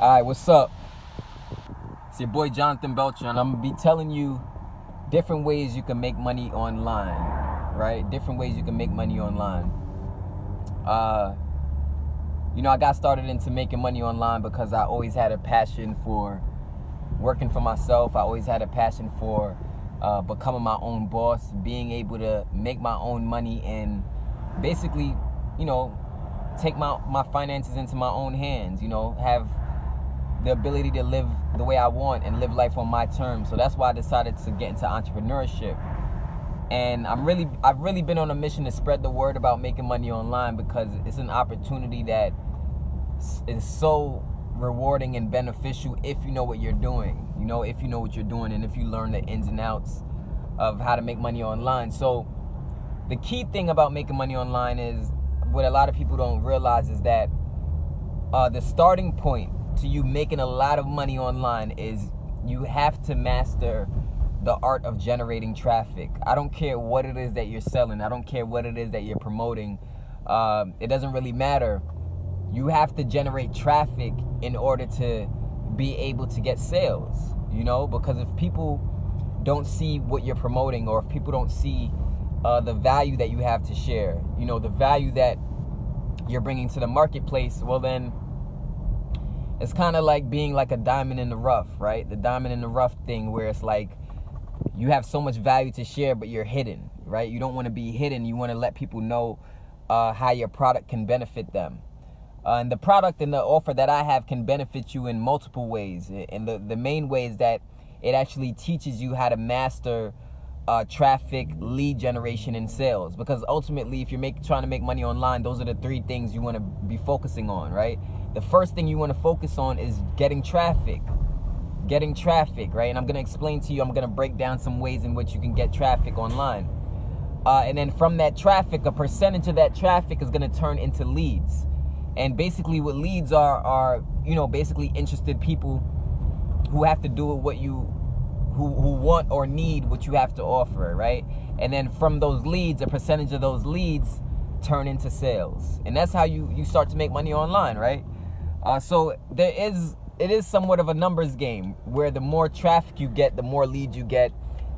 Alright, what's up? It's your boy Jonathan Belcher, and I'm going to be telling you different ways you can make money online, right? Different ways you can make money online. I got started into making money online because I always had a passion for working for myself. I always had a passion for becoming my own boss, being able to make my own money and basically, take my finances into my own hands, have the ability to live the way I want and live life on my terms. So that's why I decided to get into entrepreneurship. And I've really been on a mission to spread the word about making money online because it's an opportunity that is so rewarding and beneficial if you know what you're doing, if you know what you're doing and if you learn the ins and outs of how to make money online. So the key thing about making money online is what a lot of people don't realize is that the starting point to you making a lot of money online is you have to master the art of generating traffic. I don't care what it is that you're selling. I don't care what it is that you're promoting. It doesn't really matter. You have to generate traffic in order to be able to get sales, because if people don't see what you're promoting, or if people don't see the value that you have to share, the value that you're bringing to the marketplace, well then it's kind of like being like a diamond in the rough, right? The diamond in the rough thing where it's like you have so much value to share, but you're hidden, right? You don't want to be hidden. You want to let people know how your product can benefit them. And the product and the offer that I have can benefit you in multiple ways. And the main way is that it actually teaches you how to master traffic, lead generation, and sales. Because ultimately, if you're trying to make money online, those are the three things you want to be focusing on, right? The first thing you want to focus on is getting traffic, right? And I'm going to explain to you, I'm going to break down some ways in which you can get traffic online. And then from that traffic, a percentage of that traffic is going to turn into leads. And basically what leads are basically interested people who have to do what who want or need what you have to offer, right? And then from those leads, a percentage of those leads turn into sales. And that's how you start to make money online, right? So it is somewhat of a numbers game where the more traffic you get, the more leads you get,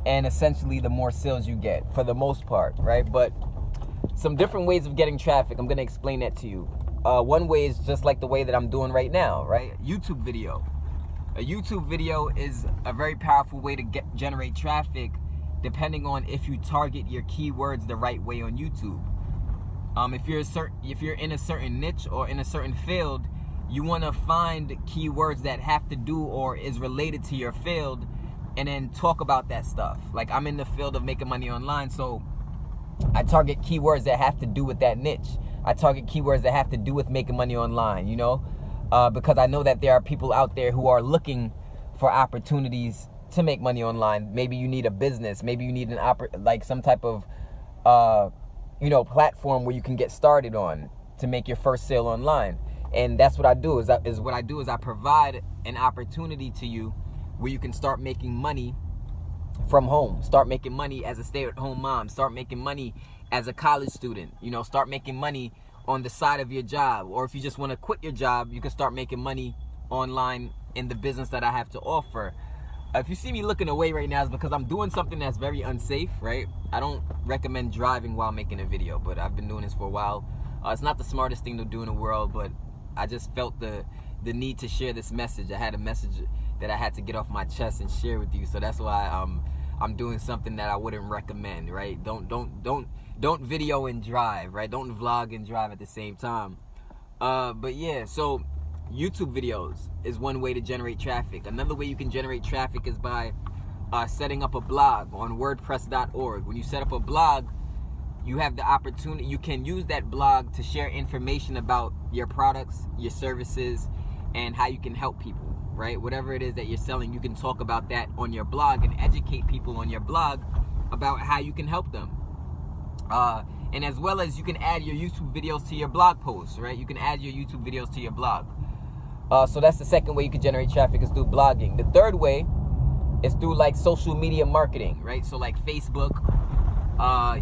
and essentially the more sales you get for the most part, right? But some different ways of getting traffic, I'm going to explain that to you. One way is just like the way that I'm doing right now, right? YouTube video. A YouTube video is a very powerful way to generate traffic depending on if you target your keywords the right way on YouTube. If you're in a certain niche or in a certain field, you want to find keywords that have to do or is related to your field and then talk about that stuff. Like I'm in the field of making money online, so I target keywords that have to do with that niche. I target keywords that have to do with making money online, because I know that there are people out there who are looking for opportunities to make money online. Maybe you need a business. Maybe you need some type of, platform where you can get started on to make your first sale online. And that's what I do. Is I provide an opportunity to you where you can start making money from home. Start making money as a stay-at-home mom. Start making money as a college student. Start making money on the side of your job. Or if you just want to quit your job, you can start making money online in the business that I have to offer. If you see me looking away right now, it's because I'm doing something that's very unsafe, right? I don't recommend driving while making a video, but I've been doing this for a while. It's not the smartest thing to do in the world, but I just felt the need to share this message. I had a message that I had to get off my chest and share with you. So that's why I'm doing something that I wouldn't recommend, right? Don't video and drive, right? Don't vlog and drive at the same time. But yeah, so YouTube videos is one way to generate traffic. Another way you can generate traffic is by setting up a blog on WordPress.org. When you set up a blog, you have the opportunity, you can use that blog to share information about your products, your services, and how you can help people, right? Whatever it is that you're selling, you can talk about that on your blog and educate people on your blog about how you can help them. And as well as you can add your YouTube videos to your blog posts, right? You can add your YouTube videos to your blog. So that's the second way you can generate traffic, is through blogging. The third way is through like social media marketing, right? So like Facebook,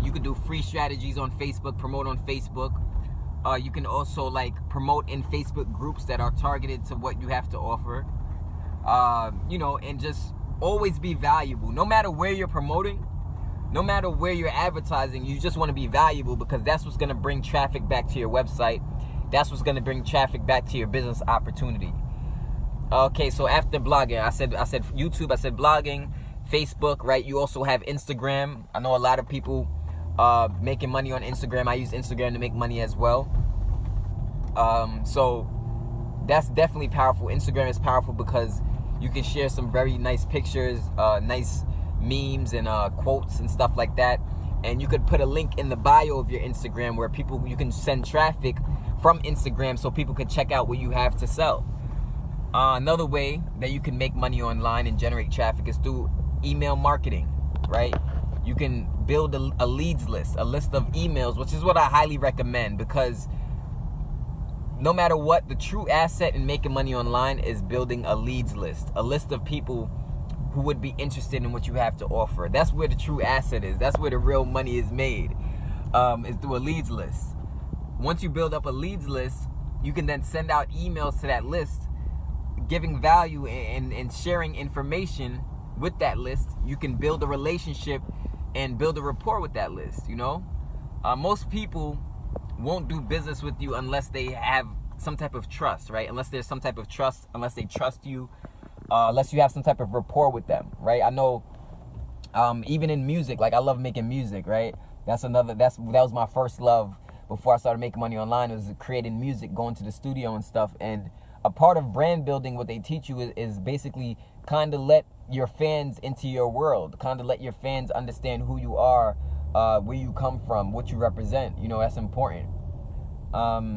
you can do free strategies on Facebook, promote on Facebook. You can also like promote in Facebook groups that are targeted to what you have to offer. And just always be valuable. No matter where you're promoting, no matter where you're advertising, you just want to be valuable, because that's what's going to bring traffic back to your website. That's what's going to bring traffic back to your business opportunity. Okay, so after blogging, I said YouTube, I said blogging, Facebook, right? You also have Instagram. I know a lot of people making money on Instagram. I use Instagram to make money as well. So that's definitely powerful. Instagram is powerful because you can share some very nice pictures, nice memes and quotes and stuff like that. And you could put a link in the bio of your Instagram where you can send traffic from Instagram so people can check out what you have to sell. Another way that you can make money online and generate traffic is through email marketing, right? You can build a leads list, a list of emails, which is what I highly recommend, because no matter what, the true asset in making money online is building a leads list, a list of people who would be interested in what you have to offer. That's where the true asset is. That's where the real money is made, is through a leads list. Once you build up a leads list, you can then send out emails to that list, giving value and sharing information with that list. You can build a relationship and build a rapport with that list, Most people won't do business with you unless they have some type of trust, right? Unless there's some type of trust, unless they trust you, unless you have some type of rapport with them, right? I know even in music, like I love making music, right? That was my first love before I started making money online. It was creating music, going to the studio and stuff. And a part of brand building, what they teach you is basically kind of let your fans into your world, kind of let your fans understand who you are, where you come from, what you represent. That's important.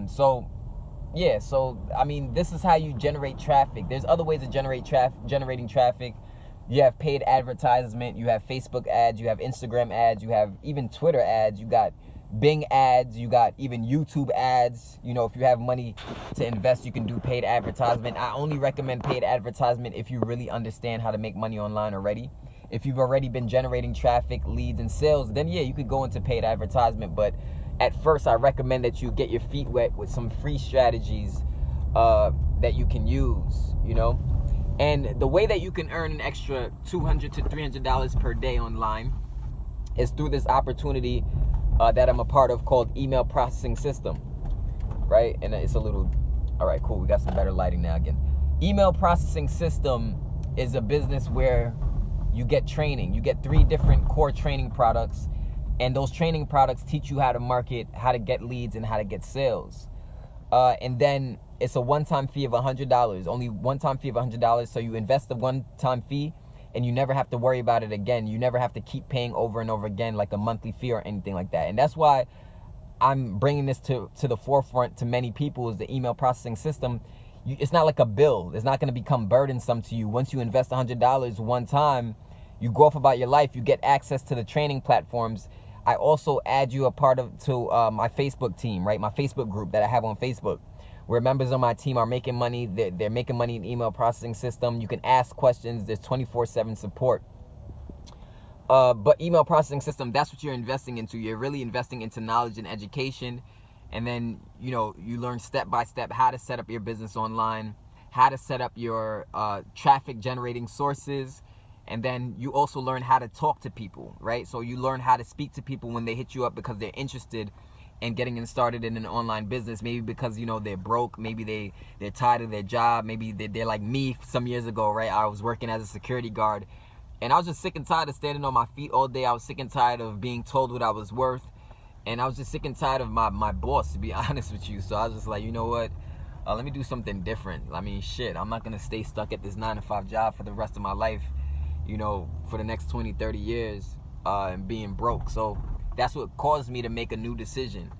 So I mean, this is how you generate traffic. There's other ways of generating traffic. You have paid advertisement, you have Facebook ads, you have Instagram ads, you have even Twitter ads, you got Bing ads, you got even YouTube ads. If you have money to invest, you can do paid advertisement. I only recommend paid advertisement if you really understand how to make money online already. If you've already been generating traffic, leads, and sales, then yeah, you could go into paid advertisement. But at first, I recommend that you get your feet wet with some free strategies that you can use, And the way that you can earn an extra $200 to $300 per day online is through this opportunity that I'm a part of called email processing system, right? And it's all right, cool. We got some better lighting now again. Email processing system is a business where you get training. You get 3 different core training products, and those training products teach you how to market, how to get leads, and how to get sales. And then it's a one-time fee of $100, only one-time fee of $100. So you invest the one-time fee, and you never have to worry about it again. You never have to keep paying over and over again like a monthly fee or anything like that. And that's why I'm bringing this to the forefront to many people, is the email processing system. It's not like a bill. It's not going to become burdensome to you. Once you invest $100 one time, you go off about your life. You get access to the training platforms. I also add you to my Facebook team, right? My Facebook group that I have on Facebook, where members on my team are making money. They're making money in email processing system. You can ask questions. There's 24/7 support. But email processing system, that's what you're investing into. You're really investing into knowledge and education. And then, you learn step by step how to set up your business online, how to set up your traffic generating sources. And then you also learn how to talk to people, right? So you learn how to speak to people when they hit you up because they're interested in getting started in an online business. Maybe because, they're broke. Maybe they're tired of their job. Maybe they're like me some years ago, right? I was working as a security guard, and I was just sick and tired of standing on my feet all day. I was sick and tired of being told what I was worth. And I was just sick and tired of my boss, to be honest with you. So I was just like, you know what? Let me do something different. I mean, shit, I'm not going to stay stuck at this 9-to-5 job for the rest of my life, for the next 20, 30 years and being broke. So that's what caused me to make a new decision,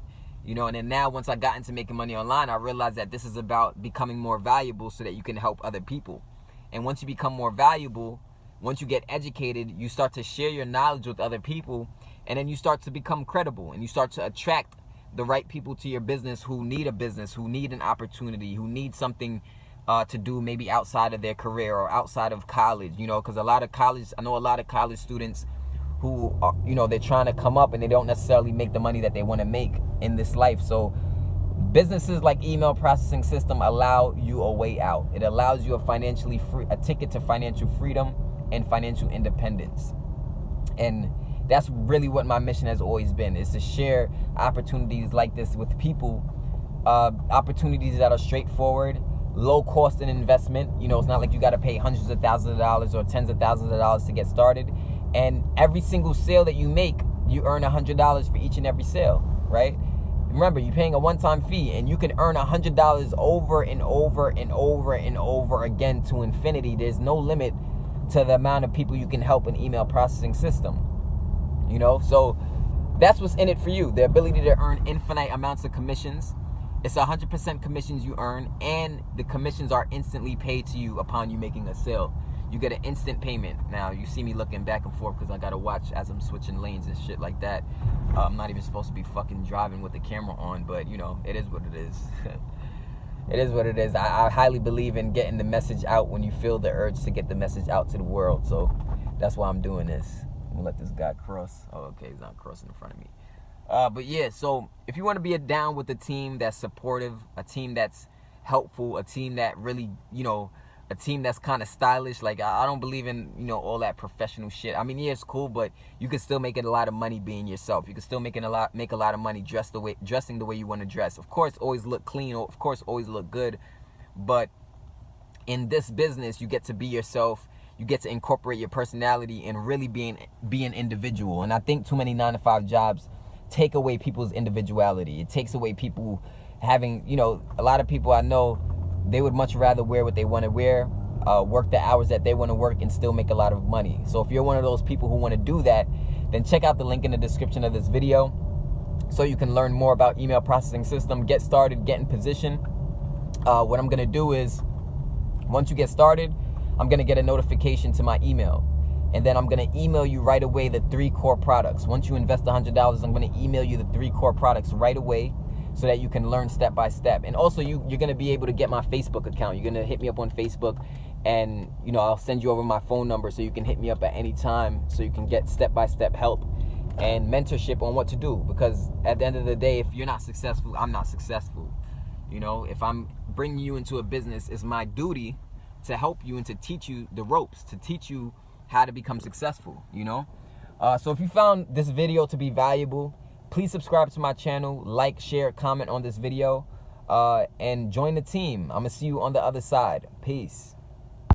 and then now once I got into making money online, I realized that this is about becoming more valuable so that you can help other people. And once you become more valuable, once you get educated, you start to share your knowledge with other people, and then you start to become credible, and you start to attract the right people to your business who need a business, who need an opportunity, who need something to do maybe outside of their career or outside of college, because I know a lot of college students who are, they're trying to come up and they don't necessarily make the money that they want to make in this life. So Businesses like email processing system allow you a way out. It allows you a ticket to financial freedom and financial independence. And that's really what my mission has always been, is to share opportunities like this with people, opportunities that are straightforward, low cost in investment. You know, it's not like you got to pay hundreds of thousands of dollars or tens of thousands of dollars to get started. And every single sale that you make, you earn $100 for each and every sale, right? Remember, you're paying a one-time fee, and you can earn $100 over and over and over and over again to infinity. There's no limit to the amount of people you can help in email processing system. You know, so that's what's in it for you. The ability to earn infinite amounts of commissions. It's 100% commissions you earn, and the commissions are instantly paid to you upon you making a sale. You get an instant payment. Now, you see me looking back and forth because I got to watch as I'm switching lanes and shit like that. I'm not even supposed to be fucking driving with the camera on, but, you know, it is what it is. It is what it is. I highly believe in getting the message out when you feel the urge to get the message out to the world. So that's why I'm doing this. I'm going to let this guy cross. Oh, okay, he's not crossing in front of me. But yeah, so if you want to be down with a team that's supportive, a team that's helpful, a team that really, you know, a team that's kind of stylish. Like, I don't believe in, you know, all that professional shit. I mean, yeah, it's cool, but you can still make a lot of money being yourself. You can still make a lot of money dressing the way you want to dress. Of course, always look clean. Of course, always look good. But in this business, you get to be yourself. You get to incorporate your personality and really be an individual. And I think too many 9-to-5 jobs take away people's individuality. It takes away people having, you know, a lot of people I know, they would much rather wear what they want to wear, work the hours that they want to work, and still make a lot of money. So if you're one of those people who want to do that, then check out the link in the description of this video so you can learn more about email processing system, get started, get in position. What I'm going to do is, once you get started, I'm going to get a notification to my email. And then I'm going to email you right away the 3 core products. Once you invest $100, I'm going to email you the 3 core products right away, so that you can learn step by step. And also, you're going to be able to get my Facebook account. You're going to hit me up on Facebook, and, you know, I'll send you over my phone number so you can hit me up at any time, so you can get step-by-step help and mentorship on what to do. Because at the end of the day, if you're not successful, I'm not successful. You know, if I'm bringing you into a business, it's my duty to help you and to teach you the ropes, to teach you how to become successful, you know? So if you found this video to be valuable, please subscribe to my channel, like, share, comment on this video, and join the team. I'm going to see you on the other side. Peace.